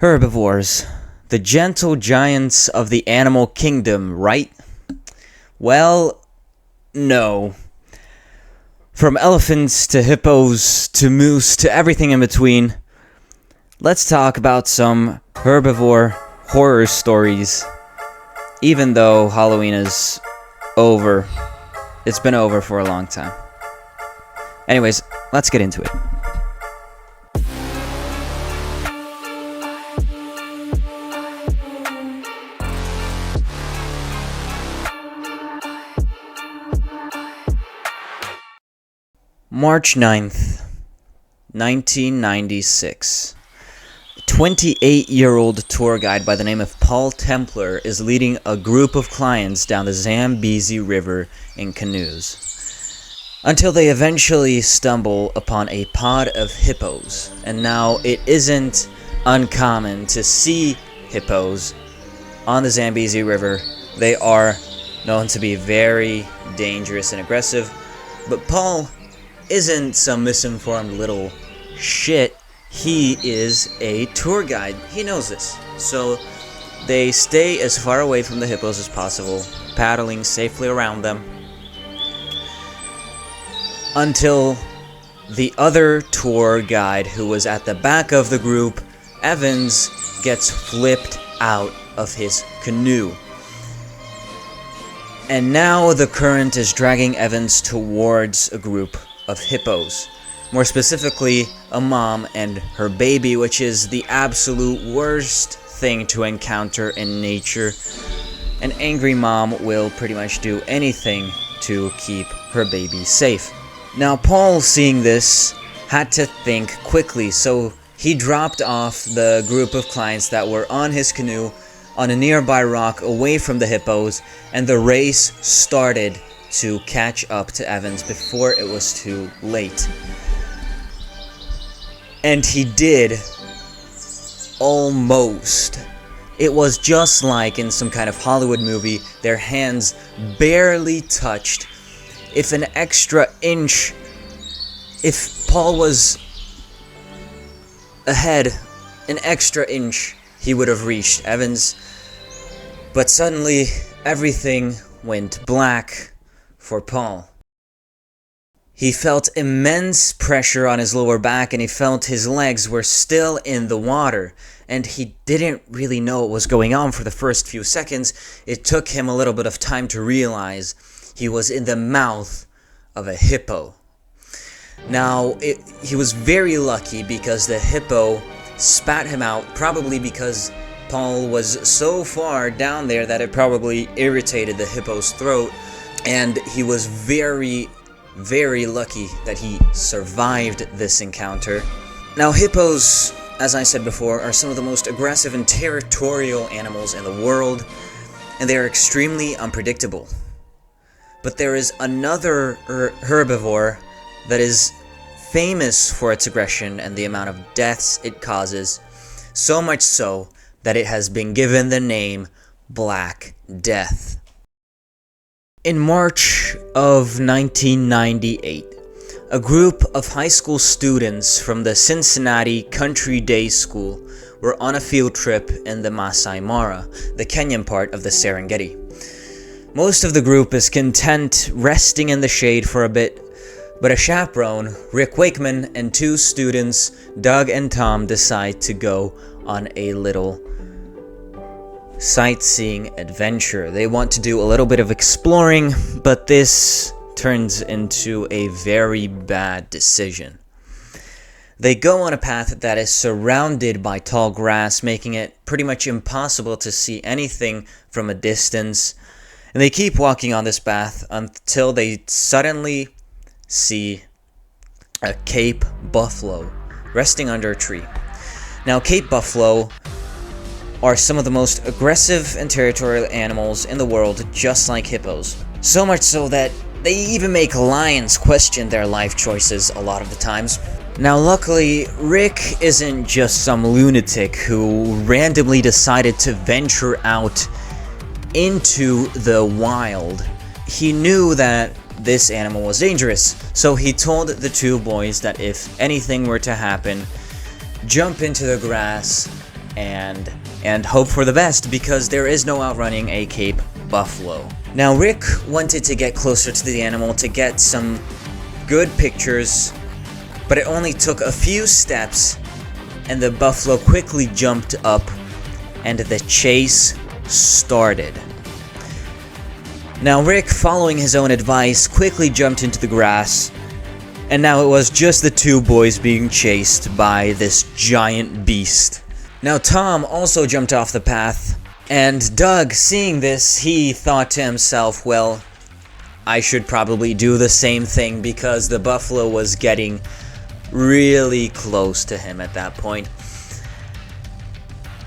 Herbivores, the gentle giants of the animal kingdom, right? Well, no. From elephants to hippos to moose to everything in between, let's talk about some herbivore horror stories. Even though Halloween is over, it's been over for a long time. Anyways, let's get into it. March 9th, 1996. A 28-year-old tour guide by the name of Paul Templar is leading a group of clients down the Zambezi River in canoes, until they eventually stumble upon a pod of hippos. And now it isn't uncommon to see hippos on the Zambezi River. They are known to be very dangerous and aggressive, but Paul isn't some misinformed little shit. He is a tour guide. He knows this. So they stay as far away from the hippos as possible, paddling safely around them, until the other tour guide, who was at the back of the group, Evans, gets flipped out of his canoe. And now the current is dragging Evans towards a group of hippos, more specifically a mom and her baby, which is the absolute worst thing to encounter in nature. An angry mom will pretty much do anything to keep her baby safe. Now Paul, seeing this, had to think quickly, so he dropped off the group of clients that were on his canoe on a nearby rock away from the hippos, and the race started to catch up to Evans before it was too late. And he did, almost. It was just like in some kind of Hollywood movie. Their hands barely touched. If Paul was ahead an extra inch, he would have reached Evans. But suddenly, everything went black for Paul. He felt immense pressure on his lower back, and he felt his legs were still in the water, and he didn't really know what was going on for the first few seconds. It took him a little bit of time to realize he was in the mouth of a hippo. Now, he was very lucky because the hippo spat him out, probably because Paul was so far down there that it probably irritated the hippo's throat. And he was very, very lucky that he survived this encounter. Now, hippos, as I said before, are some of the most aggressive and territorial animals in the world, and they are extremely unpredictable. But there is another herbivore that is famous for its aggression and the amount of deaths it causes, so much so that it has been given the name Black Death. In March of 1998, a group of high school students from the Cincinnati Country Day School were on a field trip in the Masai Mara, the Kenyan part of the Serengeti. Most of the group is content resting in the shade for a bit, but a chaperone, Rick Wakeman, and two students, Doug and Tom, decide to go on a little sightseeing adventure. They want to do a little bit of exploring, but this turns into a very bad decision. They go on a path that is surrounded by tall grass, making it pretty much impossible to see anything from a distance. And they keep walking on this path until they suddenly see a Cape buffalo resting under a tree. Now, Cape buffalo are some of the most aggressive and territorial animals in the world, just like hippos. So much so that they even make lions question their life choices a lot of the times. Now, luckily, Rick isn't just some lunatic who randomly decided to venture out into the wild. He knew that this animal was dangerous, so he told the two boys that if anything were to happen, jump into the grass and hope for the best, because there is no outrunning a Cape buffalo. Now Rick wanted to get closer to the animal to get some good pictures, but it only took a few steps and the buffalo quickly jumped up and the chase started. Now Rick, following his own advice, quickly jumped into the grass, and now it was just the two boys being chased by this giant beast. Now Tom also jumped off the path, and Doug, seeing this, he thought to himself, well, I should probably do the same thing, because the buffalo was getting really close to him at that point.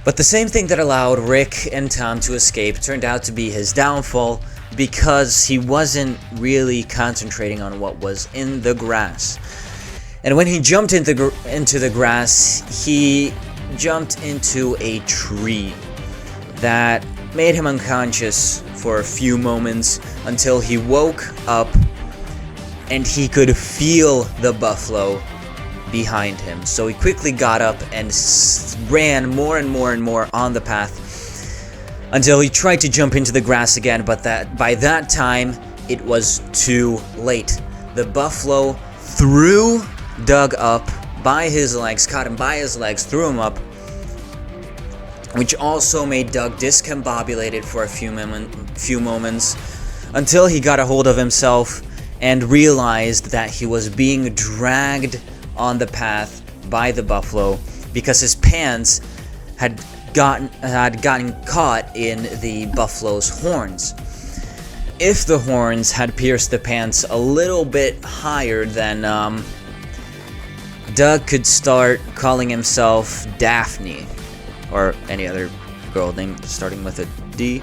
But the same thing that allowed Rick and Tom to escape turned out to be his downfall, because he wasn't really concentrating on what was in the grass. And when he jumped into the grass, he jumped into a tree that made him unconscious for a few moments until he woke up and he could feel the buffalo behind him. So he quickly got up and ran more and more on the path until he tried to jump into the grass again, but by that time it was too late. The buffalo threw Doug up by his legs, caught him by his legs, threw him up, which also made Doug discombobulated for a few moments until he got a hold of himself and realized that he was being dragged on the path by the buffalo because his pants had gotten caught in the buffalo's horns. If the horns had pierced the pants a little bit higher, then Doug could start calling himself Daphne, or any other girl name starting with a D.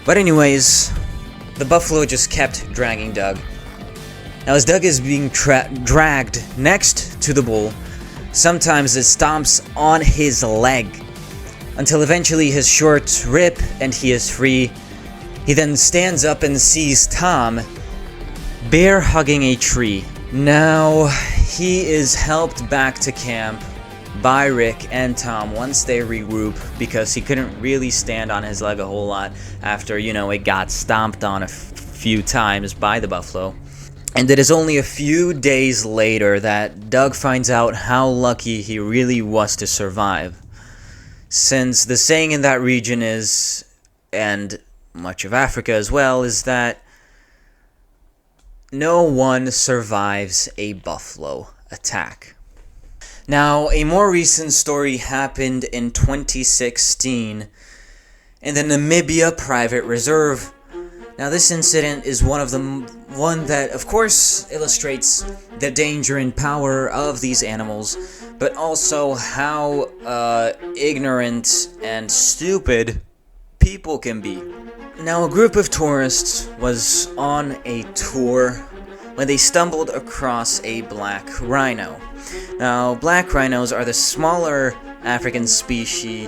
But anyways, the buffalo just kept dragging Doug. Now as Doug is being dragged next to the bull, sometimes it stomps on his leg until eventually his shorts rip and he is free. He then stands up and sees Tom bear hugging a tree. Now he is helped back to camp by Rick and Tom once they regroup, because he couldn't really stand on his leg a whole lot after, it got stomped on a few times by the buffalo. And it is only a few days later that Doug finds out how lucky he really was to survive, since the saying in that region is, and much of Africa as well, is that no one survives a buffalo attack. Now, a more recent story happened in 2016 in the Namibia Private Reserve. Now, this incident is one that, of course, illustrates the danger and power of these animals, but also how ignorant and stupid people can be. Now, a group of tourists was on a tour when they stumbled across a black rhino. Now, black rhinos are the smaller African species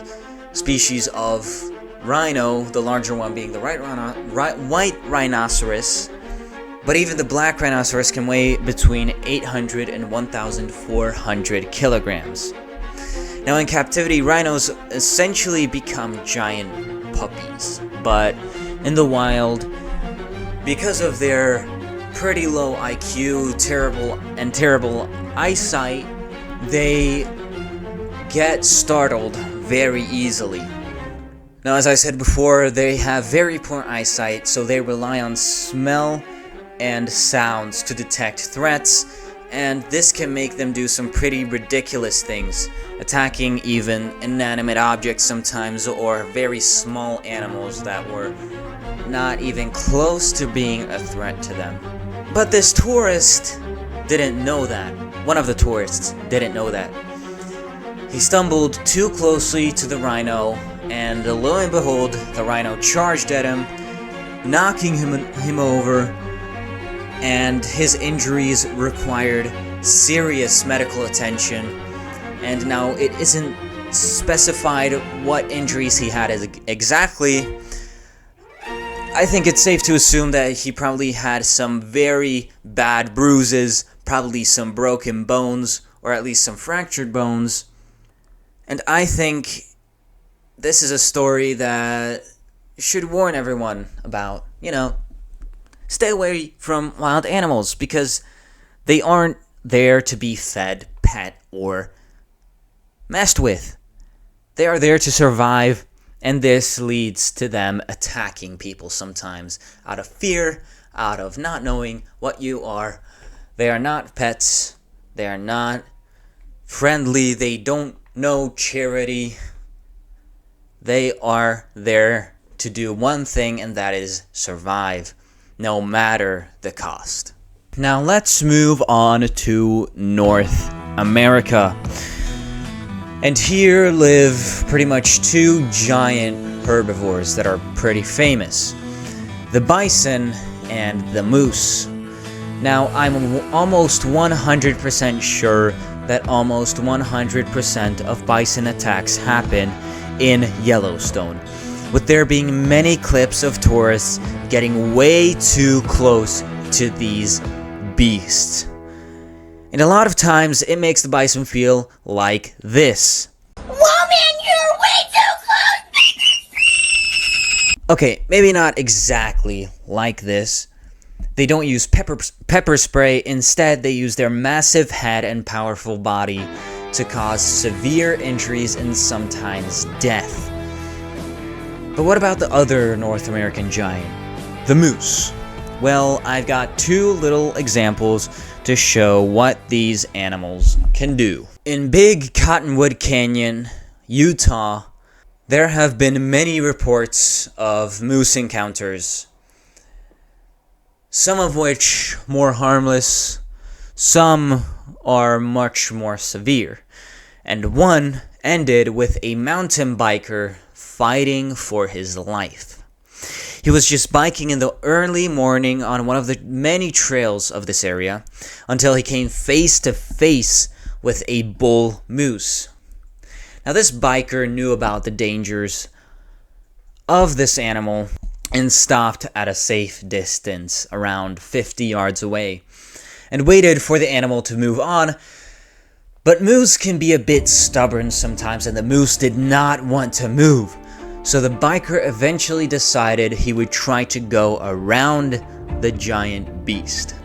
of rhino, the larger one being the white rhinoceros. But even the black rhinoceros can weigh between 800 and 1,400 kilograms. Now, in captivity, rhinos essentially become giant puppies, but in the wild, because of their pretty low IQ, terrible eyesight, they get startled very easily. Now, as I said before, they have very poor eyesight, so they rely on smell and sounds to detect threats, and this can make them do some pretty ridiculous things, attacking even inanimate objects sometimes, or very small animals that were not even close to being a threat to them. But this tourist didn't know that. One of the tourists didn't know that. He stumbled too closely to the rhino, and lo and behold, the rhino charged at him, knocking him over, and his injuries required serious medical attention. And now it isn't specified what injuries he had exactly. I think it's safe to assume that he probably had some very bad bruises, probably some broken bones, or at least some fractured bones. And I think this is a story that should warn everyone about, stay away from wild animals because they aren't there to be fed, pet, or messed with. They are there to survive, and this leads to them attacking people sometimes out of fear, out of not knowing what you are. They are not pets. They are not friendly. They don't know charity. They are there to do one thing, and that is survive, no matter the cost. Now let's move on to North America. And here live pretty much two giant herbivores that are pretty famous. The bison and the moose. Now, I'm almost 100% sure that almost 100% of bison attacks happen in Yellowstone, with there being many clips of tourists getting way too close to these beasts. And a lot of times, it makes the bison feel like this. Whoa, man, you're way too close! Okay, maybe not exactly like this. They don't use pepper spray. Instead, they use their massive head and powerful body to cause severe injuries and sometimes death. But what about the other North American giant, the moose? Well, I've got two little examples to show what these animals can do. In Big Cottonwood Canyon, Utah, there have been many reports of moose encounters, some of which more harmless, some are much more severe, and one ended with a mountain biker fighting for his life. He was just biking in the early morning on one of the many trails of this area until he came face to face with a bull moose. Now, this biker knew about the dangers of this animal and stopped at a safe distance around 50 yards away and waited for the animal to move on. But moose can be a bit stubborn sometimes, and the moose did not want to move. So the biker eventually decided he would try to go around the giant beast.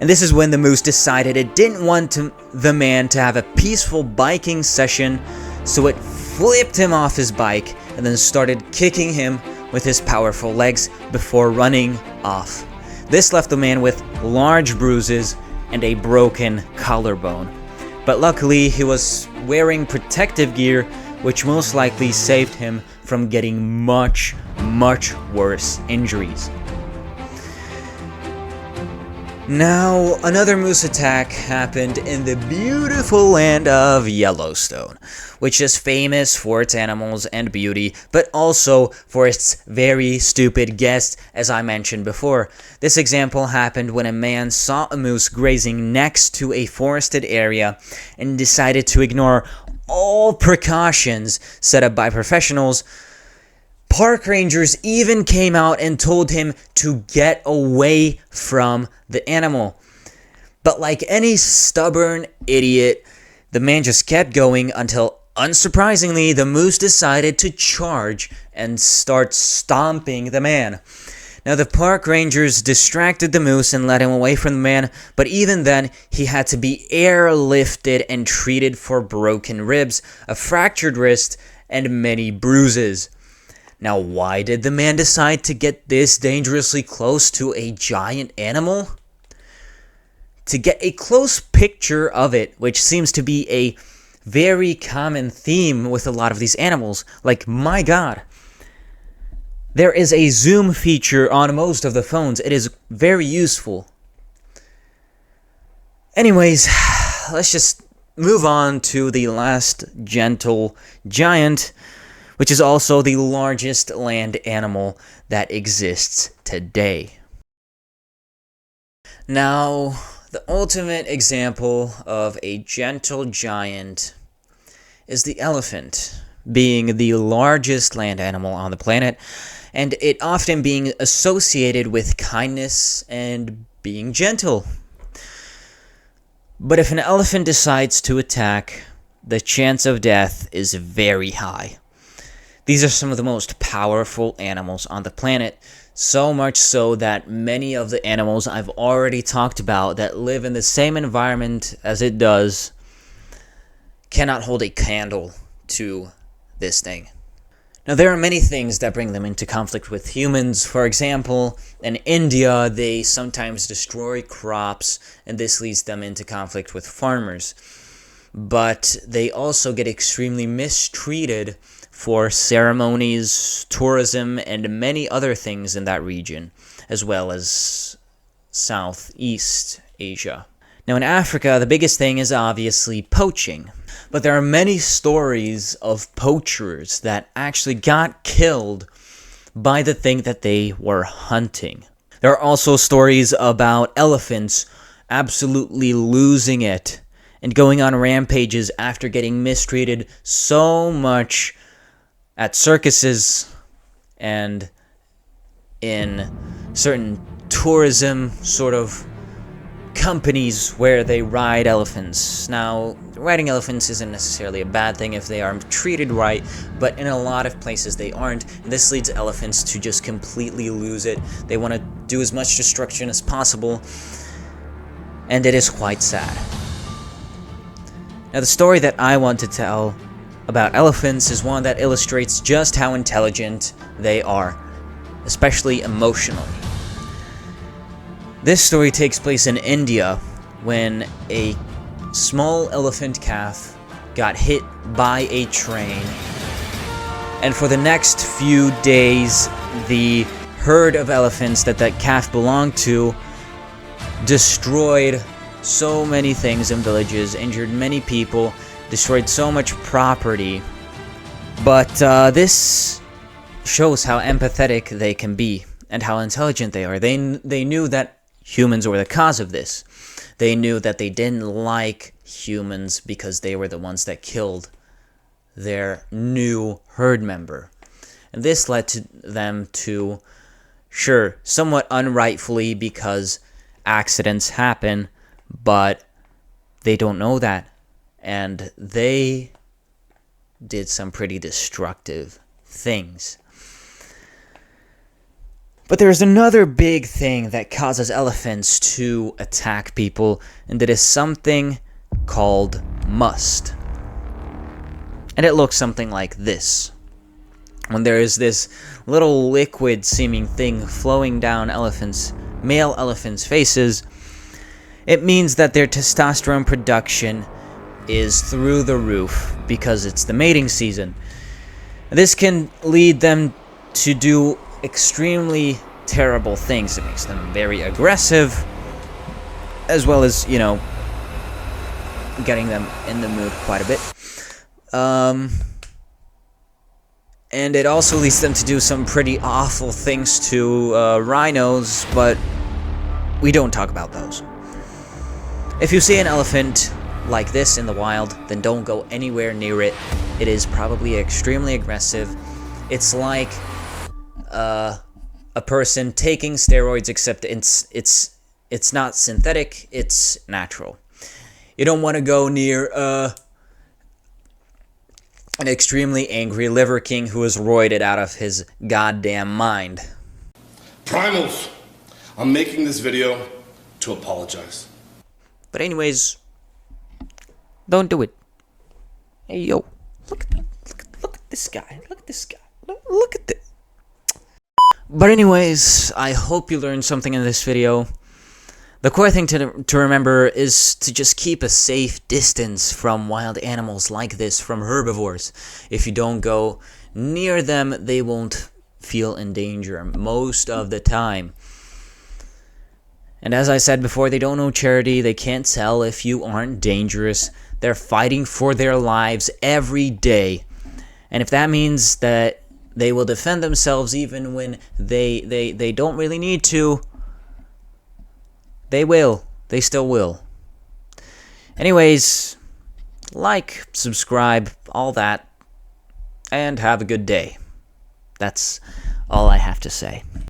And this is when the moose decided it didn't want the man to have a peaceful biking session, so it flipped him off his bike and then started kicking him with his powerful legs before running off. This left the man with large bruises and a broken collarbone. But luckily, he was wearing protective gear, which most likely saved him from getting much, much worse injuries. Now, another moose attack happened in the beautiful land of Yellowstone, which is famous for its animals and beauty, but also for its very stupid guests, as I mentioned before. This example happened when a man saw a moose grazing next to a forested area and decided to ignore all precautions set up by professionals. Park rangers even came out and told him to get away from the animal. But like any stubborn idiot, the man just kept going until, unsurprisingly, the moose decided to charge and start stomping the man. Now, the park rangers distracted the moose and led him away from the man, but even then, he had to be airlifted and treated for broken ribs, a fractured wrist, and many bruises. Now, why did the man decide to get this dangerously close to a giant animal? To get a close picture of it, which seems to be a very common theme with a lot of these animals. Like, my God. There is a zoom feature on most of the phones. It is very useful. Anyways, let's just move on to the last gentle giant, which is also the largest land animal that exists today. Now, the ultimate example of a gentle giant is the elephant, being the largest land animal on the planet, and it often being associated with kindness and being gentle. But if an elephant decides to attack, the chance of death is very high. These are some of the most powerful animals on the planet, so much so that many of the animals I've already talked about that live in the same environment as it does cannot hold a candle to this thing. Now, there are many things that bring them into conflict with humans. For example, in India, they sometimes destroy crops, and this leads them into conflict with farmers. But they also get extremely mistreated for ceremonies, tourism, and many other things in that region, as well as Southeast Asia. Now in Africa, the biggest thing is obviously poaching, but there are many stories of poachers that actually got killed by the thing that they were hunting. There are also stories about elephants absolutely losing it and going on rampages after getting mistreated so much at circuses and in certain tourism sort of companies where they ride elephants. Now, riding elephants isn't necessarily a bad thing if they are treated right, but in a lot of places they aren't, and this leads elephants to just completely lose it. They want to do as much destruction as possible, and it is quite sad. Now, the story that I want to tell about elephants is one that illustrates just how intelligent they are, especially emotionally. This story takes place in India when a small elephant calf got hit by a train, and for the next few days the herd of elephants that calf belonged to destroyed so many things in villages, injured many people, destroyed so much property. But this shows how empathetic they can be and how intelligent they are. They knew that humans were the cause of this. They knew that they didn't like humans because they were the ones that killed their new herd member. And this led to them to, sure, somewhat unrightfully, because accidents happen, but they don't know that. And they did some pretty destructive things. But there's another big thing that causes elephants to attack people, and it is something called must. And it looks something like this. When there is this little liquid-seeming thing flowing down male elephants' faces, it means that their testosterone production is through the roof because it's the mating season. This can lead them to do extremely terrible things. It makes them very aggressive, as well as, getting them in the mood quite a bit. And it also leads them to do some pretty awful things to rhinos, but we don't talk about those. If you see an elephant like this in the wild, then don't go anywhere near it. It is probably extremely aggressive. It's like a person taking steroids, except it's not synthetic, it's natural. You don't want to go near an extremely angry liver king who is roided out of his goddamn mind. Primals, I'm making this video to apologize. But anyways, don't do it. Hey, yo, look at this guy. Look at this guy. Look at this. But anyways, I hope you learned something in this video. The core thing to remember is to just keep a safe distance from wild animals like this, from herbivores. If you don't go near them, they won't feel in danger most of the time. And as I said before, they don't know charity. They can't tell if you aren't dangerous. They're fighting for their lives every day. And if that means that they will defend themselves even when they don't really need to, they will. They still will. Anyways, like, subscribe, all that, and have a good day. That's all I have to say.